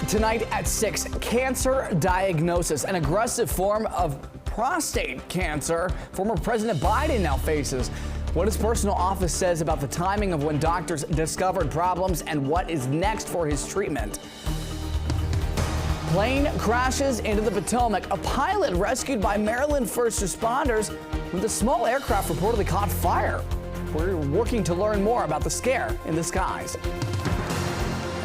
Tonight at 6, cancer diagnosis, an aggressive form of prostate cancer former President Biden now faces. What his personal office says about the timing of when doctors discovered problems and what is next for his treatment. Plane crashes into the Potomac. A pilot rescued by Maryland first responders when the small aircraft reportedly caught fire. We're working to learn more about the scare in the skies.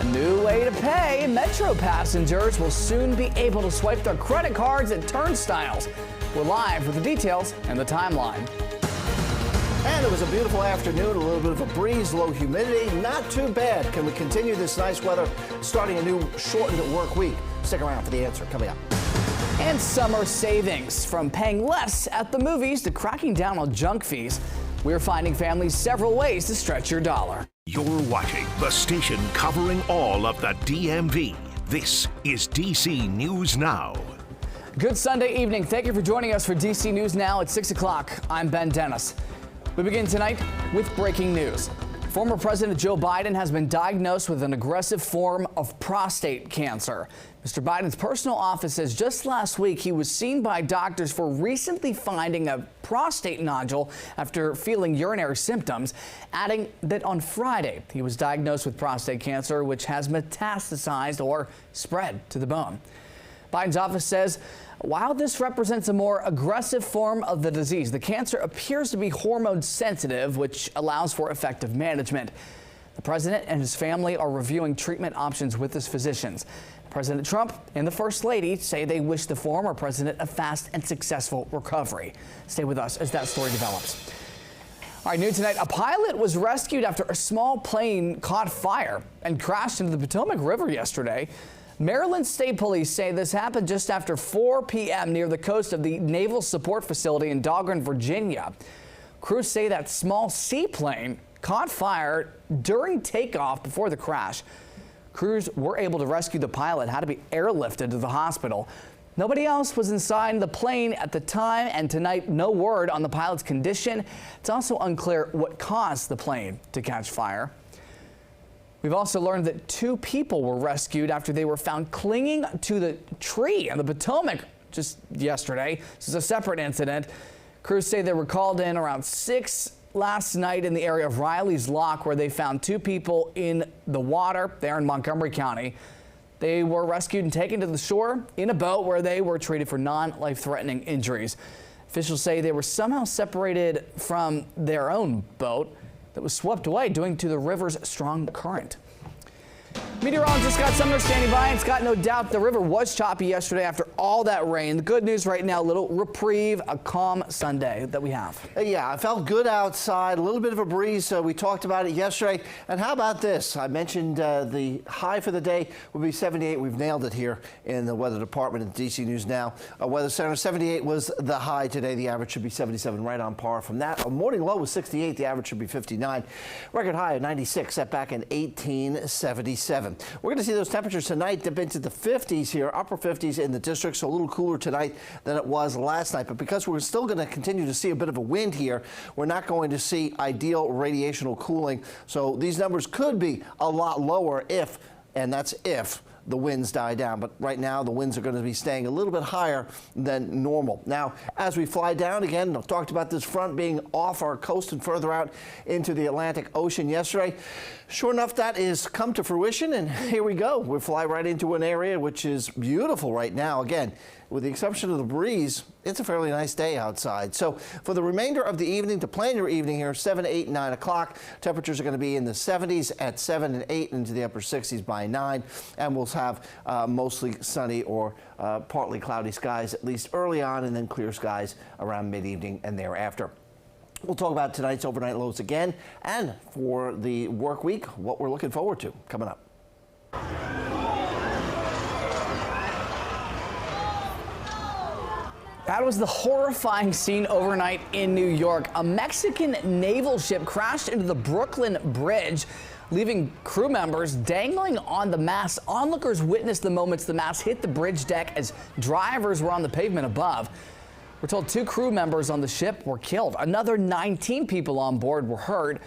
A new way to pay. Metro passengers will soon be able to swipe their credit cards at turnstiles. We're live with the details and the timeline. And it was a beautiful afternoon, a little bit of a breeze, low humidity, not too bad. Can we continue this nice weather starting a new shortened work week? Stick around for the answer coming up. And summer savings, from paying less at the movies to cracking down on junk fees. We're finding families several ways to stretch your dollar. You're watching the station covering all of the DMV. This is DC News Now. Good Sunday evening. Thank you for joining us for DC News Now at 6 o'clock. I'm Ben Dennis. We begin tonight with breaking news. Former President Joe Biden has been diagnosed with an aggressive form of prostate cancer. Mr. Biden's personal office says just last week he was seen by doctors for recently finding a prostate nodule after feeling urinary symptoms, adding that on Friday he was diagnosed with prostate cancer, which has metastasized or spread to the bone. Biden's office says while this represents a more aggressive form of the disease, the cancer appears to be hormone sensitive, which allows for effective management. The president and his family are reviewing treatment options with his physicians. President Trump and the First Lady say they wish the former president a fast and successful recovery. Stay with us as that story develops. All right, noon tonight, a pilot was rescued after a small plane caught fire and crashed into the Ptoic River yesterday. Maryland State Police say this happened just after 4 p.m. near the coast of the Naval Support Facility in Dahlgren, Virginia. Crews say that small seaplane caught fire during takeoff before the crash. Crews were able to rescue the pilot, had to be airlifted to the hospital. Nobody else was inside the plane at the time, and tonight, no word on the pilot's condition. It's also unclear what caused the plane to catch fire. We've also learned that 2 people were rescued after they were found clinging to the tree on the Potomac just yesterday. This is a separate incident. Crews say they were called in around 6 last night in the area of Riley's Lock, where they found 2 people in the water there in Montgomery County. They were rescued and taken to the shore in a boat where they were treated for non-life-threatening injuries. Officials say they were somehow separated from their own boat that was swept away due to the river's strong current. Meteorologist Scott Sumner standing by, and Scott, no doubt the river was choppy yesterday after all that rain. The good news right now, a little reprieve, a calm Sunday that we have. Yeah, I felt good outside, a little bit of a breeze. We talked about it yesterday. And how about this? I mentioned the high for the day would be 78. We've nailed it here in the weather department at DC News Now. Weather Center, 78 was the high today. The average should be 77, right on par from that. A morning low was 68. The average should be 59. Record high of 96 set back in 1877. We're going to see those temperatures tonight dip into the 50s here, upper 50s in the district, so a little cooler tonight than it was last night. But because we're still going to continue to see a bit of a wind here, we're not going to see ideal radiational cooling. So these numbers could be a lot lower if, and that's if, the winds die down. But right now, the winds are going to be staying a little bit higher than normal. Now, as we fly down again, I've talked about this front being off our coast and further out into the Atlantic Ocean yesterday. Sure enough, that is come to fruition, and here we go. We fly right into an area which is beautiful right now. Again, with the exception of the breeze, it's a fairly nice day outside. So for the remainder of the evening, to plan your evening here, 7, 8, 9 o'clock, temperatures are going to be in the 70s at 7 and 8 into the upper 60s by 9. And we'll have mostly sunny or partly cloudy skies, at least early on, and then clear skies around mid-evening and thereafter. We'll talk about tonight's overnight lows again, and for the work week, what we're looking forward to coming up. That was the horrifying scene overnight in New York. A Mexican naval ship crashed into the Brooklyn Bridge, leaving crew members dangling on the masts. Onlookers witnessed the moments the masts hit the bridge deck as drivers were on the pavement above. We're told 2 crew members on the ship were killed. Another 19 people on board were hurt.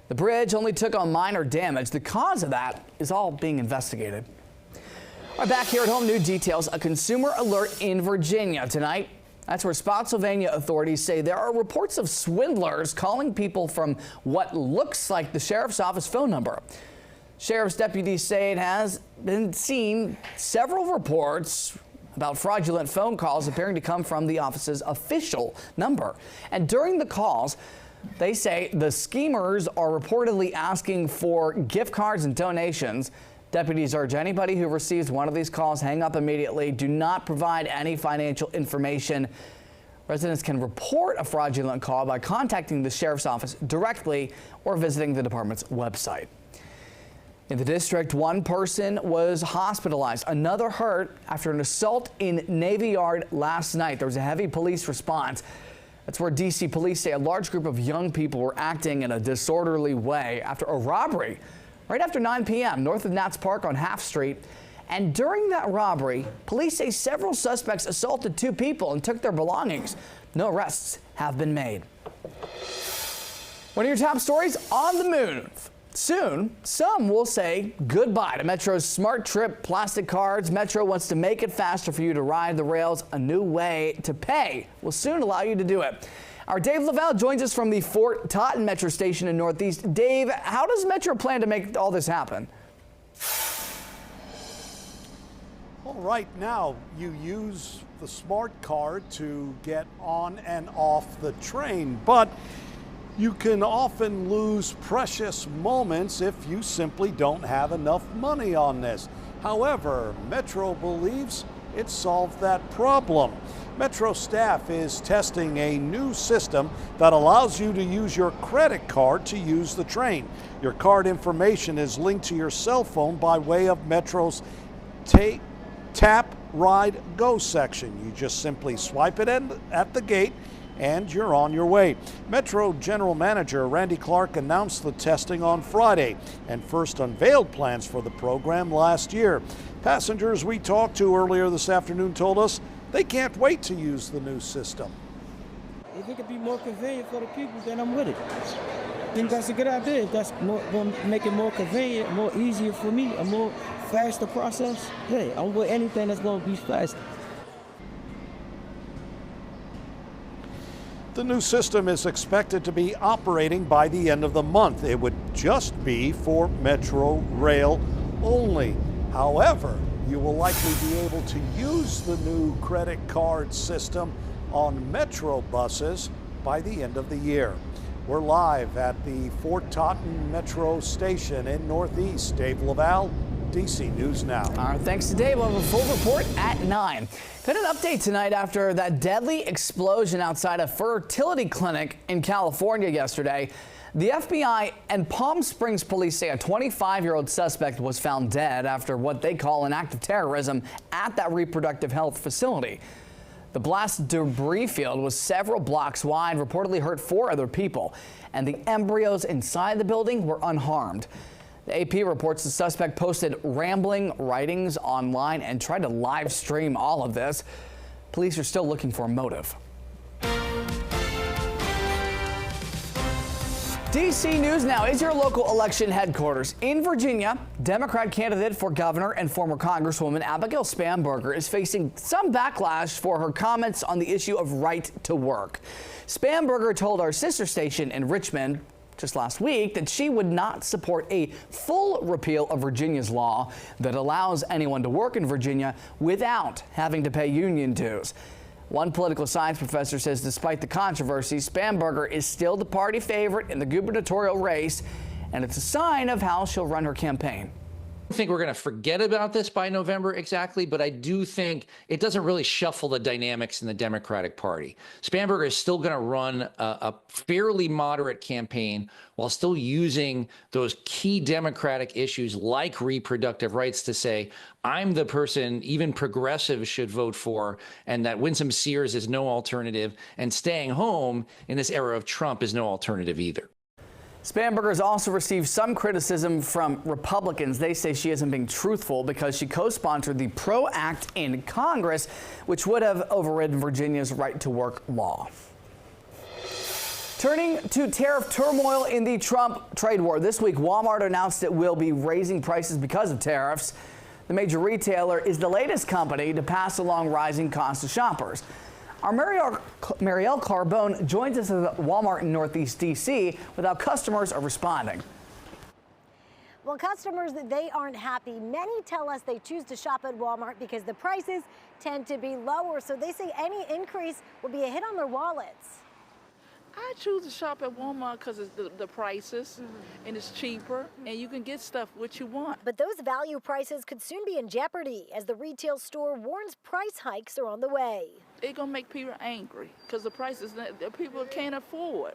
The bridge only took on minor damage. The cause of that is all being investigated. All right, back here at home, new details. A consumer alert in Virginia tonight. That's where Spotsylvania authorities say there are reports of swindlers calling people from what looks like the sheriff's office phone number. Sheriff's deputies say it has been seen several reports about fraudulent phone calls appearing to come from the office's official number. And during the calls, they say the schemers are reportedly asking for gift cards and donations. Deputies urge anybody who receives one of these calls, hang up immediately. Do not provide any financial information. Residents can report a fraudulent call by contacting the sheriff's office directly or visiting the department's website. In the district, one person was hospitalized, another hurt after an assault in Navy Yard last night. There was a heavy police response. That's where D.C. police say a large group of young people were acting in a disorderly way after a robbery right after 9 p.m. north of Nats Park on Half Street. And during that robbery, police say several suspects assaulted two people and took their belongings. No arrests have been made. One of your top stories on the move. Soon, some will say goodbye to Metro's Smart Trip plastic cards. Metro wants to make it faster for you to ride the rails. A new way to pay will soon allow you to do it. Our Dave Lavelle joins us from the Fort Totten Metro station in Northeast. Dave, how does Metro plan to make all this happen? Well, right now, you use the smart card to get on and off the train, but you can often lose precious moments if you simply don't have enough money on this. However, Metro believes it solved that problem. Metro staff is testing a new system that allows you to use your credit card to use the train. Your card information is linked to your cell phone by way of Metro's Tap, Ride, Go section. You just simply swipe it at the gate and you're on your way. Metro General Manager Randy Clark announced the testing on Friday and first unveiled plans for the program last year. Passengers we talked to earlier this afternoon told us they can't wait to use the new system. If it could be more convenient for the people, then I'm with it. I think that's a good idea. If that's going to make it more convenient, more easier for me, a more faster process, hey, I'm with anything that's going to be faster. The new system is expected to be operating by the end of the month. It would just be for Metro Rail only. However, you will likely be able to use the new credit card system on Metro buses by the end of the year. We're live at the Fort Totten Metro station in Northeast. Dave Lavelle, DC News Now. All right, thanks to Dave. We'll have a full report at 9. Got an update tonight after that deadly explosion outside a fertility clinic in California yesterday. The FBI and Palm Springs police say a 25-year-old suspect was found dead after what they call an act of terrorism at that reproductive health facility. The blast debris field was several blocks wide, reportedly hurt 4 other people, and the embryos inside the building were unharmed. The AP reports the suspect posted rambling writings online and tried to live stream all of this. Police are still looking for a motive. DC News Now is your local election headquarters. In Virginia, Democrat candidate for governor and former Congresswoman Abigail Spamberger is facing some backlash for her comments on the issue of right to work. Spamberger told our sister station in Richmond just last week that she would not support a full repeal of Virginia's law that allows anyone to work in Virginia without having to pay union dues. One political science professor says despite the controversy, Spamberger is still the party favorite in the gubernatorial race, and it's a sign of how she'll run her campaign. I think we're going to forget about this by November exactly, but I do think it doesn't really shuffle the dynamics in the Democratic Party. Spamberger is still going to run a fairly moderate campaign while still using those key Democratic issues like reproductive rights to say, I'm the person even progressives should vote for, and that Winsome Sears is no alternative, and staying home in this era of Trump is no alternative either. Spamberger has also received some criticism from Republicans. They say she isn't being truthful because she co-sponsored the PRO Act in Congress, which would have overridden Virginia's right to work law. Turning to tariff turmoil in the Trump trade war. This week, Walmart announced it will be raising prices because of tariffs. The major retailer is the latest company to pass along rising costs to shoppers. Our Marielle Carbone joins us at Walmart in Northeast D.C. with how customers are responding. Well, customers, they aren't happy. Many tell us they choose to shop at Walmart because the prices tend to be lower. So they say any increase will be a hit on their wallets. I choose to shop at Walmart because it's the prices and it's cheaper and you can get stuff what you want. But those value prices could soon be in jeopardy as the retail store warns price hikes are on the way. It's going to make people angry because the prices that people can't afford.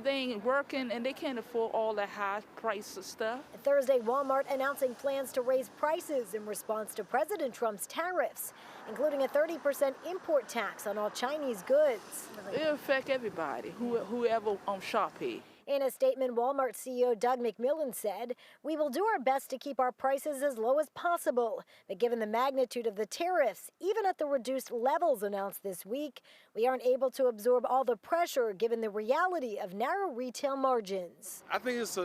They ain't working and they can't afford all that high price of stuff. Thursday, Walmart announcing plans to raise prices in response to President Trump's tariffs, including a 30% import tax on all Chinese goods. It'll affect everybody, whoever shop here. In a statement, Walmart CEO Doug McMillon said, "We will do our best to keep our prices as low as possible. But given the magnitude of the tariffs, even at the reduced levels announced this week, we aren't able to absorb all the pressure given the reality of narrow retail margins." I think it's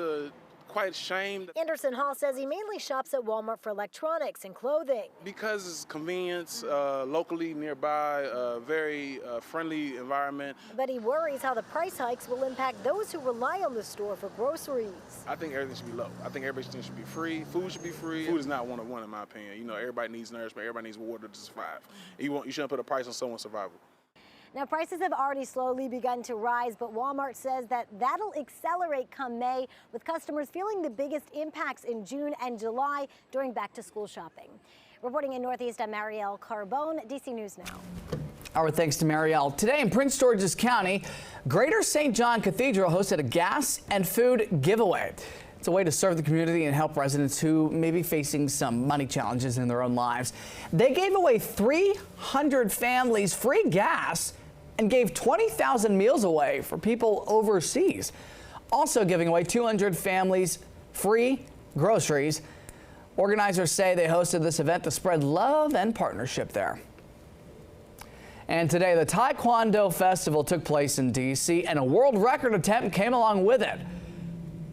quite a shame. Anderson Hall says he mainly shops at Walmart for electronics and clothing. Because it's convenience, locally nearby, very friendly environment. But he worries how the price hikes will impact those who rely on the store for groceries. I think everything should be low. I think everything should be free. Food should be free. Food is not one-on-one in my opinion. You know, everybody needs nourishment. Everybody needs water to survive. You shouldn't put a price on someone's survival. Now, prices have already slowly begun to rise, but Walmart says that'll accelerate come May, with customers feeling the biggest impacts in June and July during back-to-school shopping. Reporting in Northeast, I'm Marielle Carbone, DC News Now. Our thanks to Marielle. Today in Prince George's County, Greater St. John Cathedral hosted a gas and food giveaway. It's a way to serve the community and help residents who may be facing some money challenges in their own lives. They gave away 300 families free gas and gave 20,000 meals away for people overseas. Also giving away 200 families free groceries. Organizers say they hosted this event to spread love and partnership there. And today, the Taekwondo Festival took place in D.C. and a world record attempt came along with it.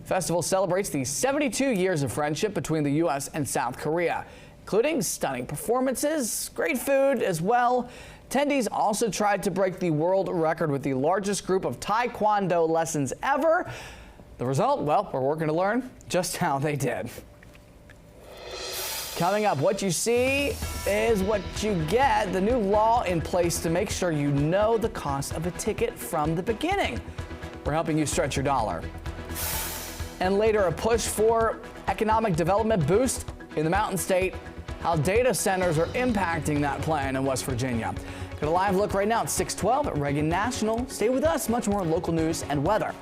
The festival celebrates the 72 years of friendship between the U.S. and South Korea, including stunning performances, great food as well. Attendees also tried to break the world record with the largest group of Taekwondo lessons ever. The result, well, we're working to learn just how they did. Coming up, what you see is what you get. The new law in place to make sure you know the cost of a ticket from the beginning. We're helping you stretch your dollar. And later, a push for economic development boost in the Mountain State. How data centers are impacting that plan in West Virginia. Got a live look right now at 6:12 at Reagan National. Stay with us, much more local news and weather